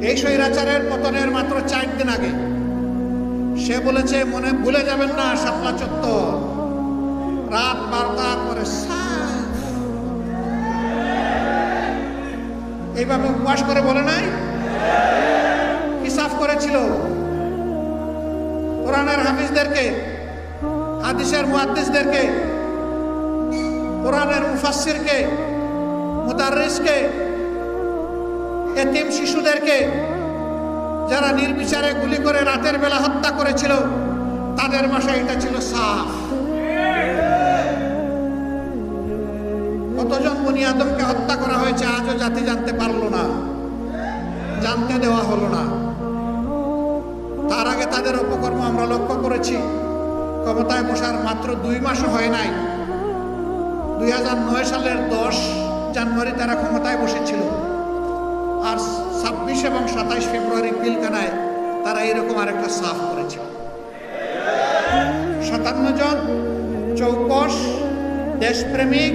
এই স্বৈরাচারের পতনের মাত্র 4 দিন আগে সে বলেছে, মনে ভুলে যাবেন না শাপলা চত্বর রাত 12টার পরে সাফ। এইভাবে উপবাস করে বলে নাই? কি সাফ করেছিল? কোরআনের হাফিজদেরকে, হাদিসের মুহাদ্দিসদেরকে, কোরআনের মুফাসসিরকে, মুদাররিসকে, এতিম শিশুদেরকে যারা নির্বিচারে গুলি করে রাতের বেলা হত্যা করেছিল, তাদের ভাষায় এটা ছিল সাফ। কতজন বনি আদমকে হত্যা করা হয়েছে আজও জাতি জানতে পারলো না, জানতে দেওয়া হলো না। তার আগে তাদের অপকর্ম আমরা লক্ষ্য করেছি। ক্ষমতায় বসার মাত্র 2 মাসও হয় নাই, 2009 সালের 10 জানুয়ারি তারা ক্ষমতায় বসেছিল, আর 26 এবং 27 ফেব্রুয়ারি পিলখানায় তারা এরকম আরেকটা সাফ করেছিল। 57 জন চৌকস দেশপ্রেমিক